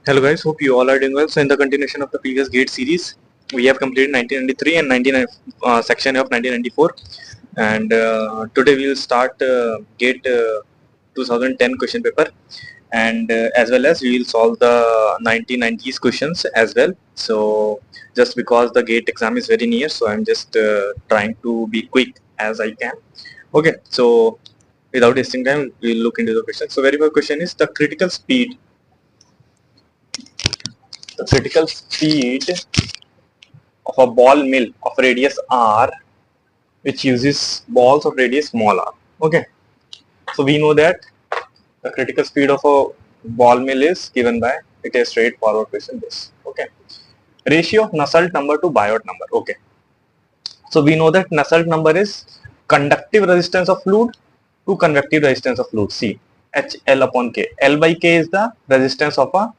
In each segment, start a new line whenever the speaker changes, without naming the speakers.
Hello guys, hope you all are doing well. So in the continuation of the previous GATE series, we have completed 1993 and 19 section of 1994, and today we will start GATE 2010 question paper, and as well as we will solve the 1990s questions as well. So just because the GATE exam is very near, so I'm just trying to be quick as I can. Okay, so without wasting time, we will look into the question. So very first question is the critical speed of a ball mill of radius r, which uses balls of radius small r. Okay, so we know that the critical speed of a ball mill is given by, it is straightforward question this. Okay, ratio of Nusselt number to Biot number. Okay, so we know that Nusselt number is conductive resistance of fluid to convective resistance of fluid. See, HL upon K. L by K is the resistance of a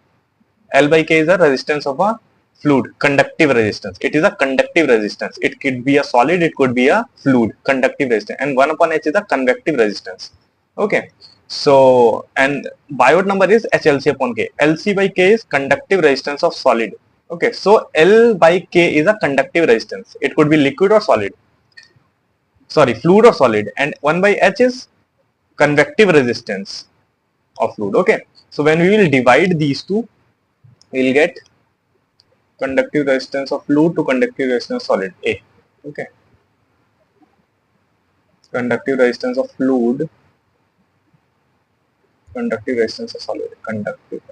L by K is the resistance of a fluid, conductive resistance. It is a conductive resistance. It could be a solid, it could be a fluid, conductive resistance. And 1 upon H is the convective resistance. Okay. So, and Biot number is HLC upon K. LC by K is conductive resistance of solid. Okay. So, L by K is a conductive resistance. It could be liquid or solid. Sorry, fluid or solid. And 1 by H is convective resistance of fluid. Okay. So, when we will divide these two, we will get conductive resistance of fluid to conductive resistance of solid A. Okay. Conductive resistance of fluid, conductive resistance of solid, conductive.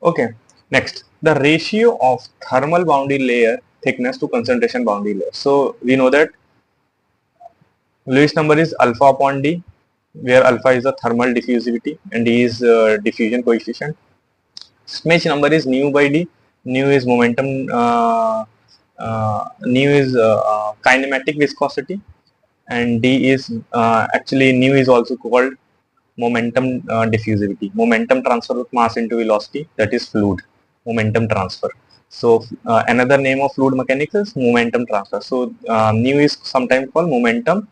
Okay. Next, the ratio of thermal boundary layer thickness to concentration boundary layer. So we know that Lewis number is alpha upon D, where alpha is the thermal diffusivity and D is diffusion coefficient. Schmidt number is nu by D. Nu is momentum. Nu is kinematic viscosity, and D is actually nu is also called momentum diffusivity. Momentum transfer of mass into velocity, that is fluid momentum transfer. So another name of fluid mechanics is momentum transfer. So nu is sometimes called momentum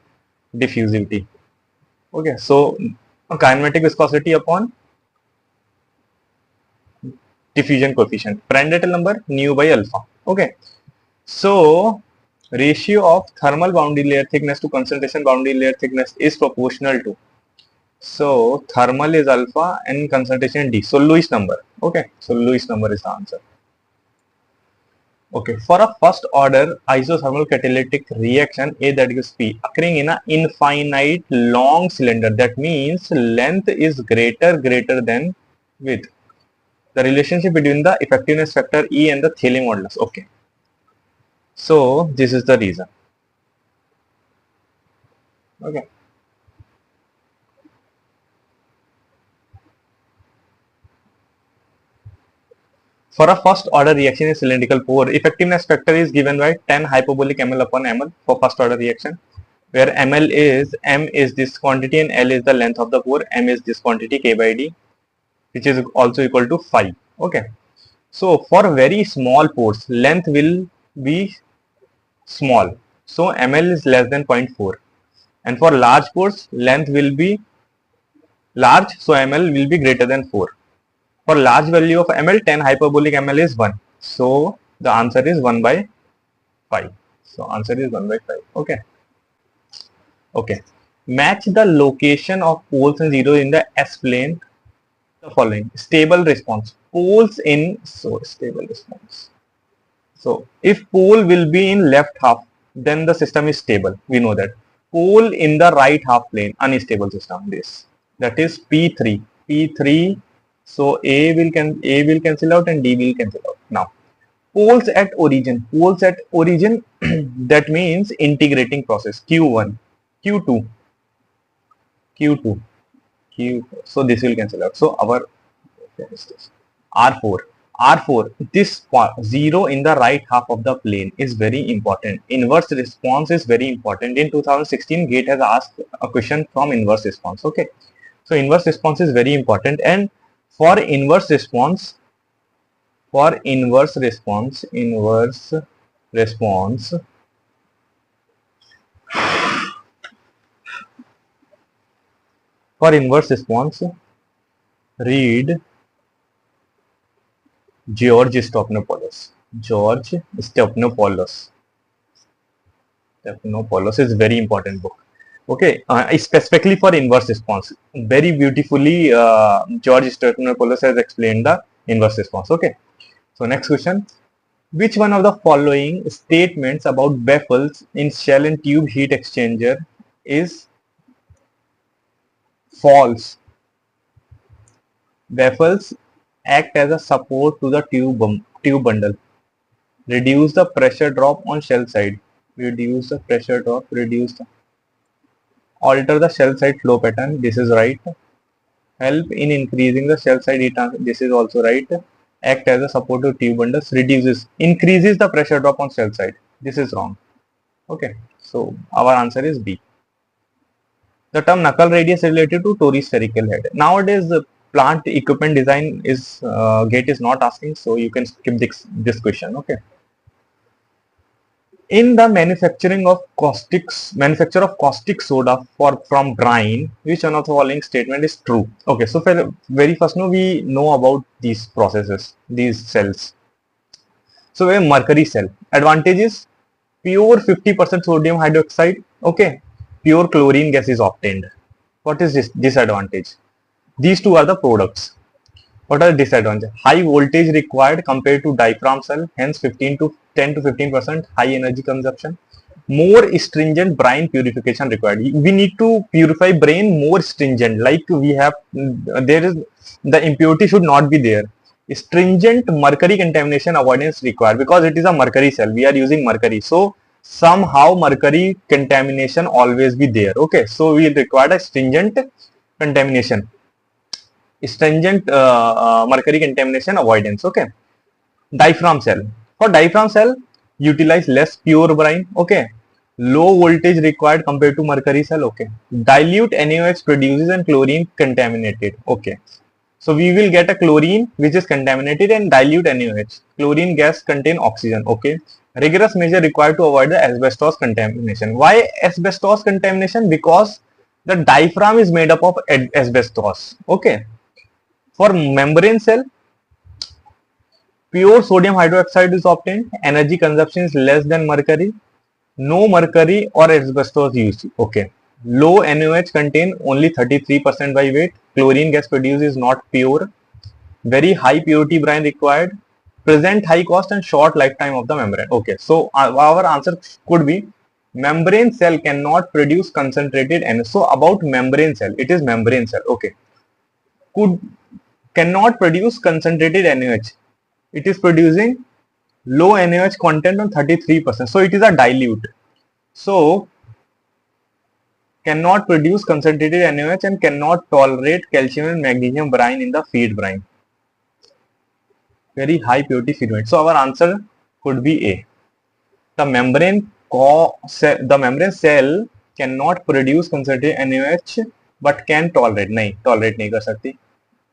diffusivity. Okay, so kinematic viscosity upon diffusion coefficient. Prandtl number nu by alpha. Okay, so ratio of thermal boundary layer thickness to concentration boundary layer thickness is proportional to. So thermal is alpha and concentration D. So Lewis number. Okay, so Lewis number is the answer. Okay, for a first order isothermal catalytic reaction A, that gives P, occurring in an infinite long cylinder, that means length is greater than width. The relationship between the effectiveness factor E and the Thiele modulus. Okay, so this is the reason. Okay. For a first order reaction in cylindrical pore, effectiveness factor is given by 10 hyperbolic ml upon ml for first order reaction, where ml is, m is this quantity and L is the length of the pore, m is this quantity K by D, which is also equal to 5. Okay. So for very small pores, length will be small. So ml is less than 0.4. And for large pores, length will be large. So ml will be greater than 4. For large value of ml, 10 hyperbolic ml is 1. So the answer is 1 by 5. So answer is 1 by 5. Okay. Okay. Match the location of poles and zero in the S plane. The following stable response. Poles in, so stable response. So if pole will be in left half, then the system is stable. We know that. Pole in the right half plane, unstable system. This, that is P3. P3. So A will cancel out and D will cancel out. Now poles at origin. Poles at origin that means integrating process. Q1, Q2, Q2, Q. So this will cancel out. So our R4. R4, this zero in the right half of the plane is very important. Inverse response is very important. In 2016, GATE has asked a question from inverse response. Okay, so inverse response is very important, and for inverse response, for inverse response, Read George Stephanopoulos. George Stephanopoulos. Stephanopoulos is very important book. Okay, specifically for inverse response. Very beautifully, George Stephanopoulos has explained the inverse response. Okay, so next question. Which one of the following statements about baffles in shell and tube heat exchanger is false? Baffles act as a support to the tube bundle. Reduce the pressure drop on shell side. Reduce the pressure drop. Alter the shell side flow pattern. This is right. Help in increasing the shell side heat transfer. This is also right. Act as a support to tube bundles. Increases the pressure drop on shell side. This is wrong. Okay. So our answer is B. The term knuckle radius is related to Tori spherical head. Nowadays, the plant equipment design is GATE is not asking, so you can skip this question. Okay. In the manufacture of caustic soda from brine, which one of the following statement is true? Okay, so for very first, we know about these processes, these cells. So a mercury cell. Advantage is pure 50% sodium hydroxide. Okay, pure chlorine gas is obtained. What is this disadvantage? These two are the products. What are the disadvantages? High voltage required compared to diaphragm cell, hence 15 to 10 to 15% high energy consumption. More stringent brine purification required. We need to purify brine more stringent. Like we have, there is the impurity should not be there. Stringent mercury contamination avoidance required because it is a mercury cell. We are using mercury, so somehow mercury contamination always be there. Okay, so we require a stringent contamination. Mercury contamination avoidance. Okay, diaphragm cell. For diaphragm cell, utilize less pure brine. Okay, low voltage required compared to mercury cell. Okay, dilute NaOH produces and chlorine contaminated. Okay, so we will get a chlorine which is contaminated and dilute NaOH. Chlorine gas contain oxygen. Okay, rigorous measure required to avoid the asbestos contamination. Why asbestos contamination? Because the diaphragm is made up of asbestos. Okay, for membrane cell, pure sodium hydroxide is obtained. Energy consumption is less than mercury. No mercury or asbestos used. Okay. Low NaOH contain only 33% by weight. Chlorine gas produced is not pure. Very high purity brine required. Present high cost and short lifetime of the membrane. Okay. So our answer could be membrane cell cannot produce concentrated NaOH. So about membrane cell, it is membrane cell. Okay. Cannot produce concentrated NaOH. It is producing low NaOH content on 33%. So it is a dilute. So cannot produce concentrated NaOH and cannot tolerate calcium and magnesium brine in the feed brine. Very high purity feed brine. So our answer could be A. The membrane cell cannot produce concentrated NaOH but can tolerate. Tolerate नहीं कर सकती.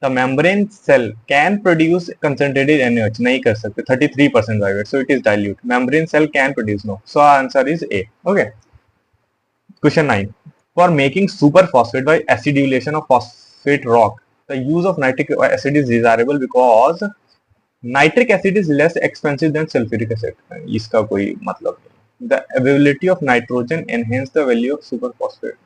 The membrane cell can produce concentrated NaOH. नहीं कर सकते. 33% by weight. So it is dilute. Membrane cell can produce no. So our answer is A. Okay. Question 9. For making superphosphate by acidulation of phosphate rock, the use of nitric acid is desirable because nitric acid is less expensive than sulfuric acid. इसका कोई मतलब नहीं. The availability of nitrogen enhance the value of superphosphate.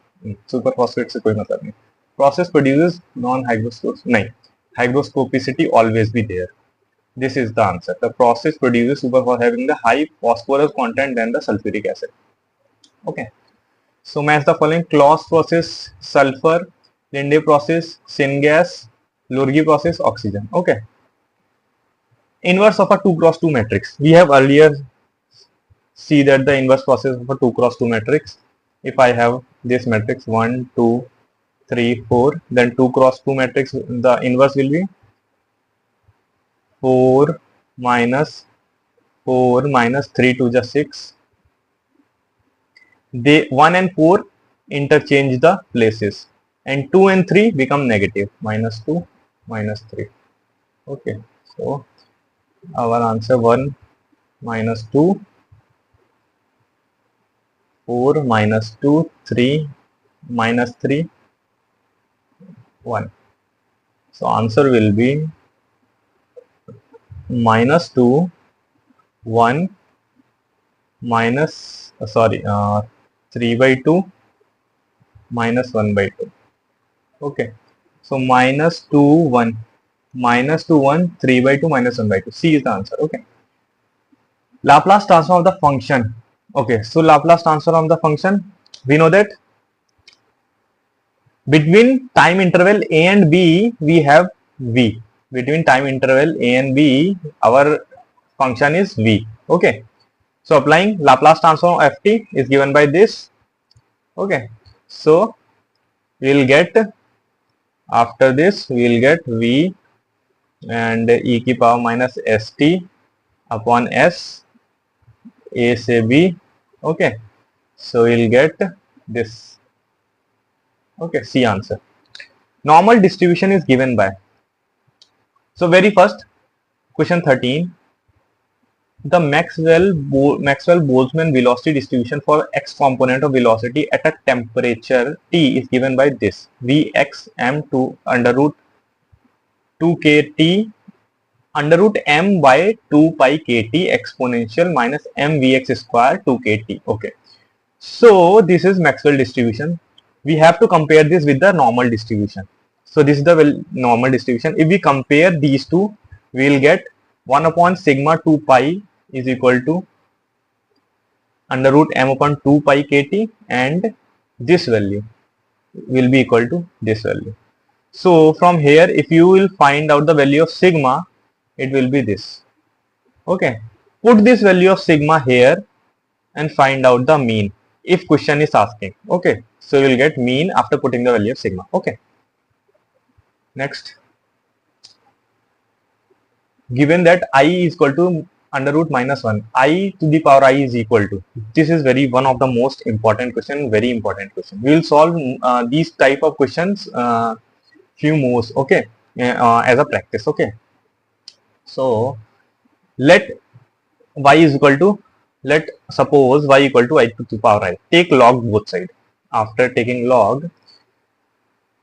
Superphosphate से कोई मतलब नहीं. Process produces non-hygroscope. नहीं. Hygroscopicity always be there. This is the answer. The process produces superphosphate having the high phosphorus content than the sulfuric acid. Okay. So match the following: Claus process, sulfur; Linde process, syngas; Lurgi process, oxygen. Okay. Inverse of a 2 cross 2 matrix. We have earlier see that the inverse process of a 2 cross 2 matrix. If I have this matrix 1, 2, 3, 4, then 2 cross 2 matrix, the inverse will be 4 minus 3 to the 6. They 1 and 4 interchange the places and 2 and 3 become negative, minus 2, minus 3. Okay, so our answer 1 minus 2, 4 minus 2, 3 minus 3, 1. So answer will be minus 2, 1, minus, 3 by 2, minus 1 by 2. Okay. So minus 2, 1, minus 2, 1, 3 by 2, minus 1 by 2. C is the answer. Okay. Laplace transform of the function. Okay. So Laplace transform of the function, we know that between time interval a and b, we have v. Between time interval a and b, our function is v. Okay. So applying Laplace transform of ft is given by this. Okay. So we will get, after this we will get v and e की power minus st upon s a से b. Okay. So we will get this. Okay. C answer. Normal distribution is given by. So very first, question 13. The Maxwell-Boltzmann velocity distribution for x component of velocity at a temperature T is given by this: Vx m2 under root 2 kt under root m by 2 pi kt exponential minus mvx square 2 kt. Okay. So this is Maxwell distribution. We have to compare this with the normal distribution. So this is the normal distribution. If we compare these two, we will get 1 upon sigma 2 pi is equal to under root m upon 2 pi kt, and this value will be equal to this value. So from here, if you will find out the value of sigma, it will be this. Okay. Put this value of sigma here and find out the mean if question is asking. Okay. So you will get mean after putting the value of sigma. Okay. Next. Given that I is equal to under root minus 1, I to the power I is equal to. This is one of the most important question, very important question. We will solve these type of questions few more, okay, as a practice. Okay. So let y is equal to, let suppose y equal to I to the power I. Take log both side. After taking log,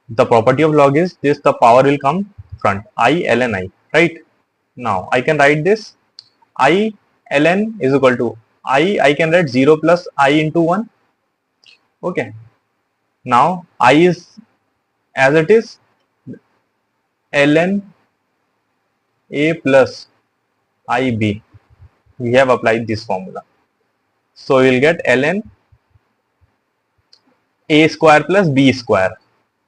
the property of log is this: the power will come front, I ln I, right? Now I can write this I ln is equal to I can write 0 plus I into 1. Okay. Now I is as it is ln a plus ib. We have applied this formula. So we will get ln a square plus b square.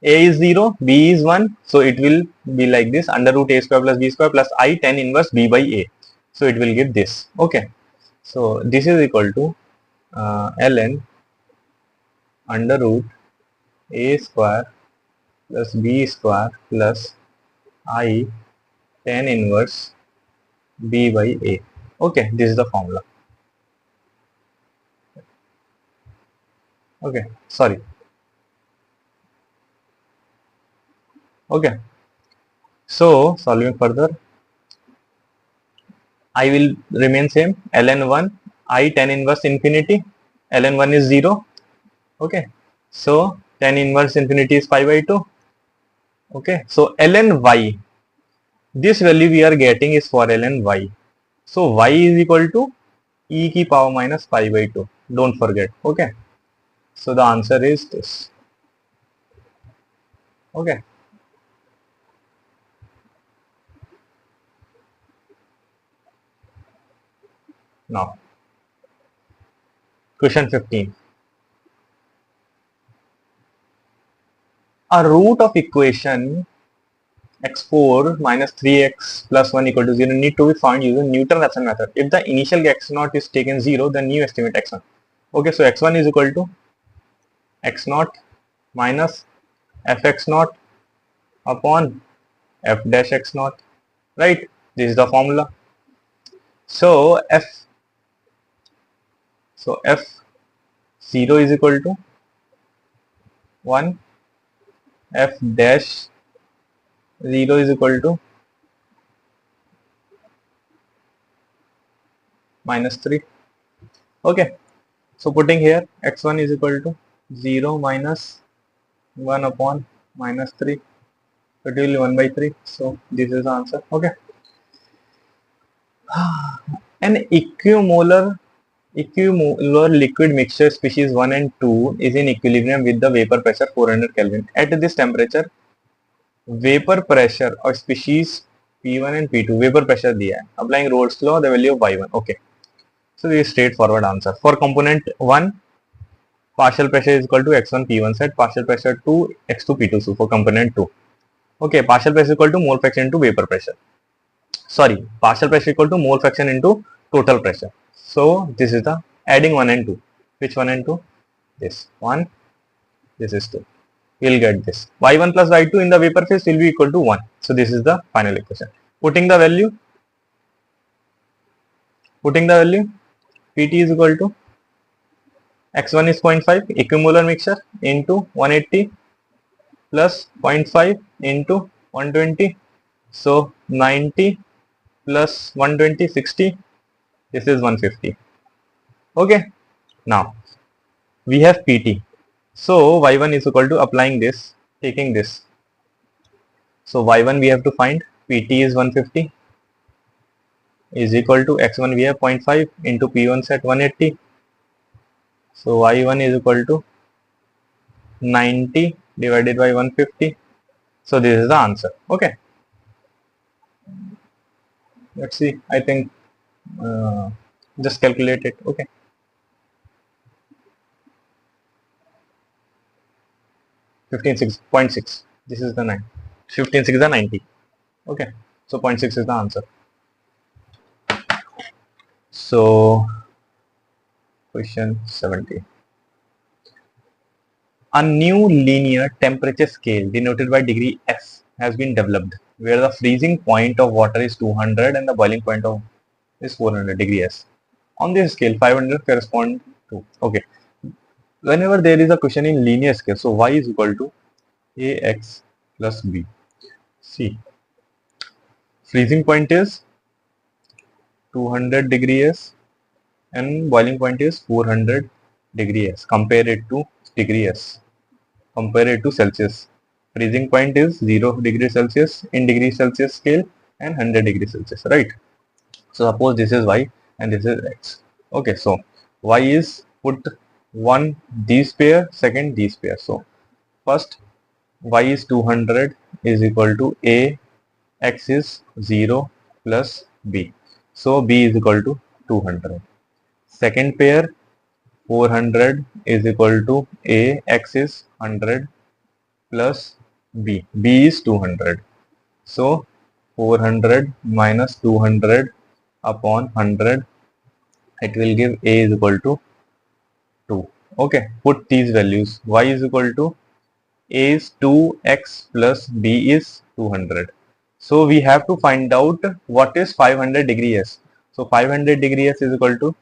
A is 0, b is 1. So it will be like this: under root a square plus b square plus I tan inverse b by a. So it will give this. Okay. So this is equal to ln under root a square plus b square plus I tan inverse b by a. Okay. This is the formula. Okay. Sorry. Okay. So solving further, I will remain same, ln 1 I tan inverse infinity, ln 1 is 0. Okay. So tan inverse infinity is pi by 2. Okay. So ln y, this value we are getting is for ln y. So y is equal to e की power minus pi by 2. Don't forget. Okay. So the answer is this. Okay. Now, question 15. A root of equation x4 minus 3x plus 1 equal to 0 need to be found using Newton-Raphson method. If the initial x0 is taken 0, then you estimate x1. Okay, so x1 is equal to x0 minus fx0 upon f dash x0, right? This is the formula. So f0 is equal to 1, f dash 0 is equal to minus 3. Okay. So putting here, x1 is equal to 0 minus 1 upon minus 3, So it will be 1 by 3. So this is the answer. Okay. An equimolar liquid mixture species 1 and 2 is in equilibrium with the vapor pressure 400 Kelvin. At this temperature, vapor pressure of species P1 and P2, vapor pressure दिया है. Applying Rolle's law, the value of Y1. Okay. So this is straightforward answer. For component 1, partial pressure is equal to x1 P1 set, partial pressure 2 x2 P2. So for component 2. Okay, partial pressure equal to mole fraction into vapor pressure. Sorry, partial pressure equal to mole fraction into total pressure. So this is the adding 1 and 2. Which 1 and 2? This 1, this is 2. We'll get this. Y1 plus Y2 in the vapor phase will be equal to 1. So this is the final equation. Putting the value, Pt is equal to x1 is 0.5 equimolar mixture into 180 plus 0.5 into 120. So 90 plus 120, 60. This is 150. Okay. Now we have Pt. So y1 is equal to applying this, taking this. So y1 we have to find. Pt is 150 is equal to x1 we have 0.5 into P1 set 180. So y1 is equal to 90 divided by 150. So this is the answer. Okay. Let's see. I think just calculate it. Okay. 15.6. This is the 9. 15.6 is the 90. Okay. So 0.6 is the answer. So question 70. A new linear temperature scale denoted by degree S has been developed where the freezing point of water is 200 and the boiling point of is 400 degree S. On this scale 500 correspond to, okay, whenever there is a question in linear scale, so y is equal to ax plus b. See, freezing point is 200 degree S and boiling point is 400 degree S. Compare it to degree S. Compare it to Celsius. Freezing point is 0 degree Celsius in degree Celsius scale and 100 degree Celsius, right? So suppose this is y and this is x. Okay, so y is put one these pair, second these pair. So first y is 200 is equal to a, x is 0 plus b. So b is equal to 200. Second pair 400 is equal to a, x is 100 plus b. b is 200. So 400 minus 200 upon 100, it will give a is equal to 2. Okay, put these values. Y is equal to a is 2x plus b is 200. So we have to find out what is 500 degree S. So 500 degree S is equal to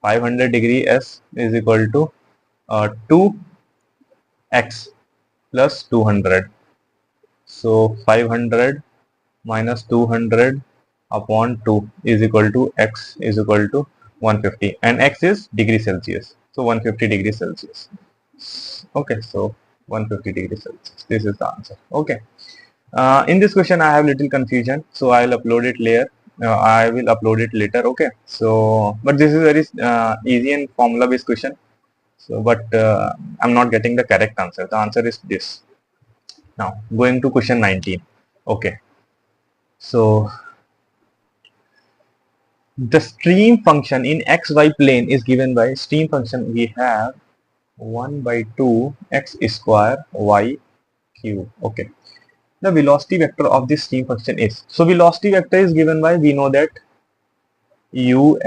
500 degree S is equal to 2x plus 200. So 500 minus 200 upon 2 is equal to x is equal to 150 and x is degree Celsius. So 150 degrees Celsius. Okay, so 150 degrees Celsius. This is the answer. Okay. In this question I have little confusion, so I will upload it later. Okay. So, but this is very easy and formula based question. So, but I'm not getting the correct answer. The answer is this. Now, going to question 19. Okay. So, the stream function in xy plane is given by stream function we have 1 by 2 x square y cube. Okay. The velocity vector of this stream function is, so velocity vector is given by, we know that ui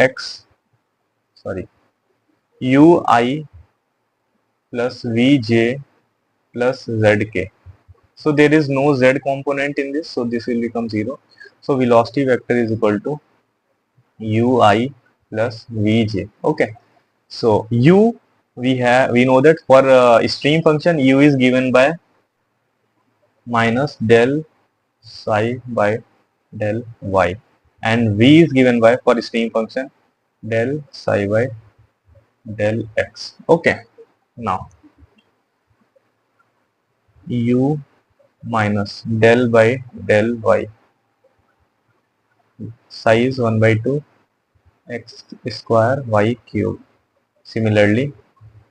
plus vj plus zk. So there is no z component in this, so this will become 0. So velocity vector is equal to ui plus vj. Okay, so u we know that for stream function u is given by minus del psi by del y and v is given by, for stream function, del psi by del x. Okay, now u minus del by del y, size 1 by 2 x square y cube. Similarly,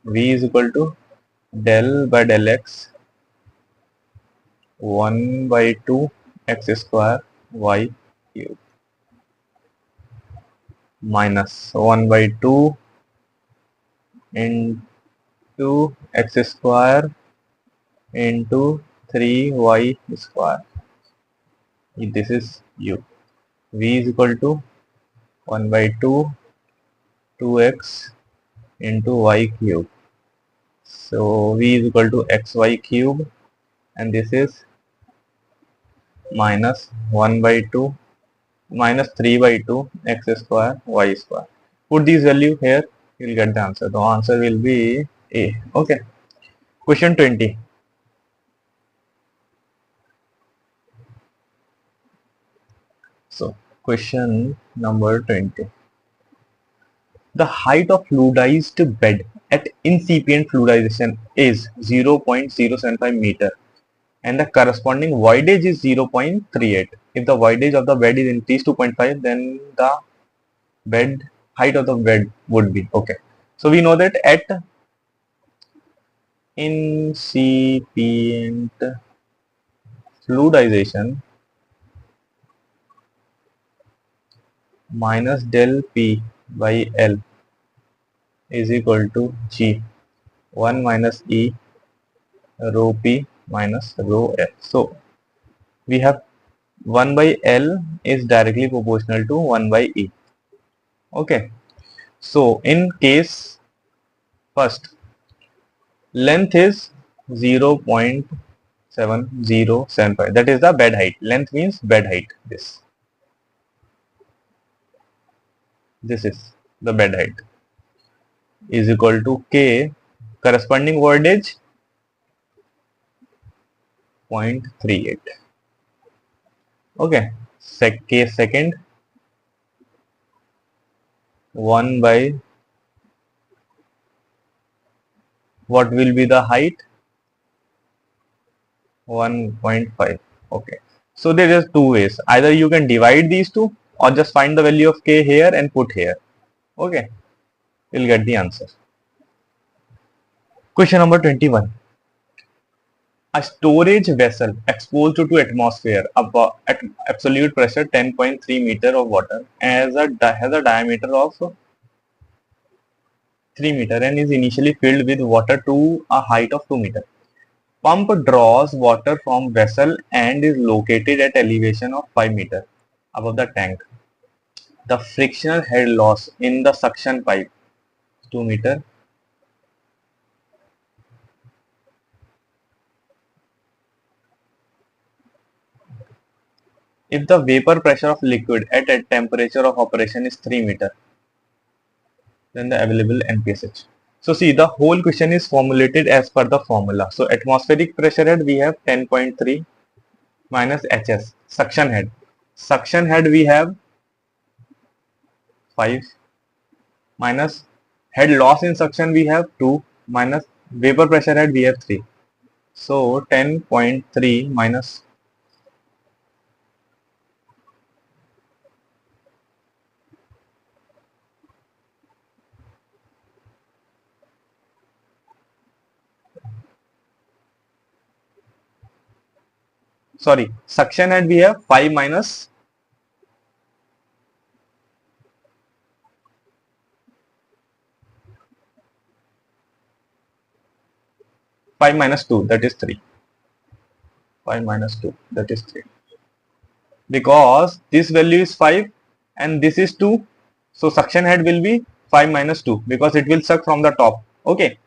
v is equal to del by del x 1 by 2 x square y cube minus 1 by 2 into x square into 3y square. This is u. V is equal to 1 by 2 2x into y cube. So v is equal to xy cube, and this is minus 1 by 2 minus 3 by 2 x square y square. Put these value here, you will get the answer. The answer will be A. Okay. Question 20. So question number 20. The height of fluidized bed at incipient fluidization is 0.075 meter and the corresponding voidage is 0.38. If the voidage of the bed is increased to 0.5, then the bed height of the bed would be okay. So we know that at incipient fluidization minus del P by L is equal to G 1 minus E rho P minus rho F. So we have 1 by L is directly proportional to 1 by E. Okay. So in case first, length is 0.7075. That is the bed height. Length means bed height. This is the bed height is equal to K corresponding voidage 0.38. Okay. Case second, 1 by what will be the height? 1.5. Okay. So there is two ways. Either you can divide these two or just find the value of K here and put here. Okay. You'll get the answer. Question number 21. A storage vessel exposed to atmosphere above at absolute pressure 10.3 meter of water has a diameter of 3 meter and is initially filled with water to a height of 2 meter. Pump draws water from vessel and is located at elevation of 5 meter above the tank. The frictional head loss in the suction pipe 2 meter. If the vapor pressure of liquid at a temperature of operation is 3 meter, then the available NPSH. So see, the whole question is formulated as per the formula. So atmospheric pressure head we have 10.3 minus HS. Suction head. Suction head we have 5 minus head loss in suction we have 2 minus vapor pressure head we have 3. So 10.3 minus suction head we have 5 minus 5 minus 2, that is 3. 5 minus 2, that is 3. Because this value is 5 and this is 2. So suction head will be 5 minus 2 because it will suck from the top. Okay.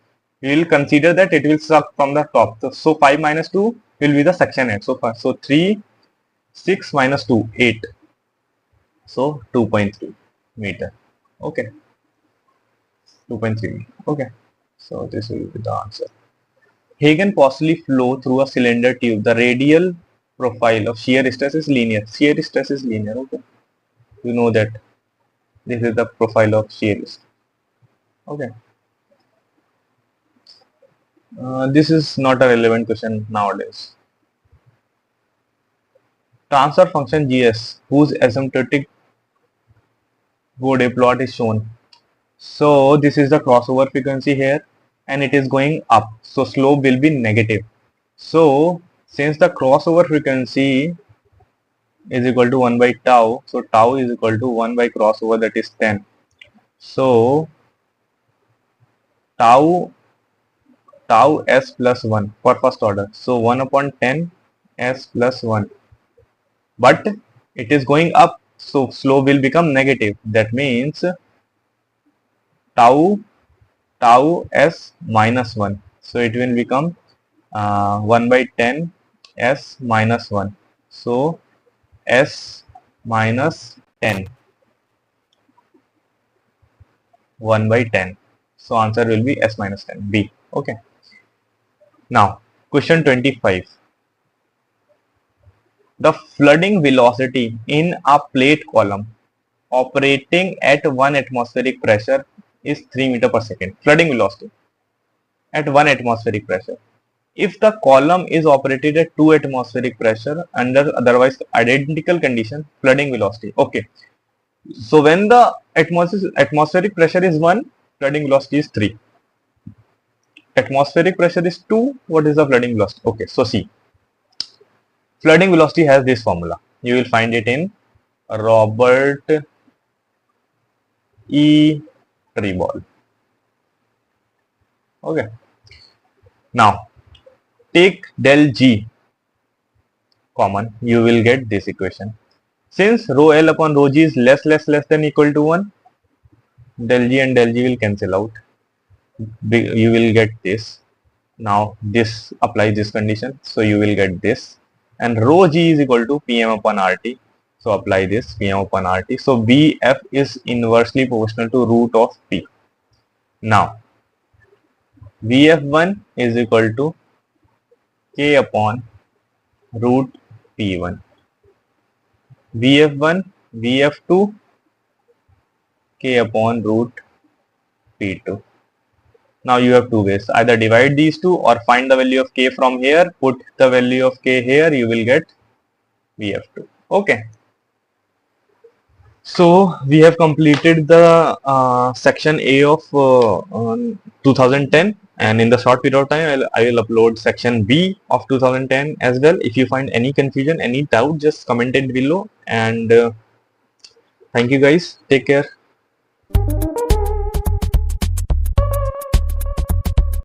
We will consider that it will suck from the top. So 5 minus 2 will be the suction head. So 3, 6 minus 2, 8. So 2.3 meter. Okay. 2.3 meter. Okay. So this will be the answer. Hagen possibly flow through a cylinder tube. The radial profile of shear stress is linear. Shear stress is linear. Okay. You know that this is the profile of shear stress. Okay. This is not a relevant question nowadays. transfer function GS whose asymptotic Bode plot is shown. So this is the crossover frequency here and it is going up. So slope will be negative. So since the crossover frequency is equal to 1 by tau, so tau is equal to 1 by crossover, that is 10. So tau s plus 1 for first order. So 1 upon 10 s plus 1. But it is going up, so slope will become negative. That means tau s minus 1. So it will become 1 by 10 s minus 1. So s minus 10, 1 by 10. So answer will be s minus 10, B. Okay. Now question 25. The flooding velocity in a plate column operating at 1 atmospheric pressure is 3 meter per second. Flooding velocity at 1 atmospheric pressure. If the column is operated at 2 atmospheric pressure under otherwise identical condition, flooding velocity. Okay. So when the atmospheric pressure is 1, flooding velocity is 3. Atmospheric pressure is 2, what is the flooding velocity? Okay, so see. Flooding velocity has this formula. You will find it in Robert E. Treball. Okay. Now, take del G common, you will get this equation. Since rho L upon rho G is less than equal to 1, del G and del G will cancel out. You will get this. Now, this applies this condition, so you will get this. And rho G is equal to Pm upon RT. So apply this Pm upon RT. So Bf is inversely proportional to root of P. Now Vf1 is equal to K upon root P1. Vf1, Vf2, K upon root P2. Now you have two ways, either divide these two or find the value of K from here, put the value of K here, you will get Vf2. Okay. So we have completed the section A of 2010, and in the short period of time I will upload section B of 2010 as well. If you find any confusion, any doubt, just comment it below, and thank you guys, take care.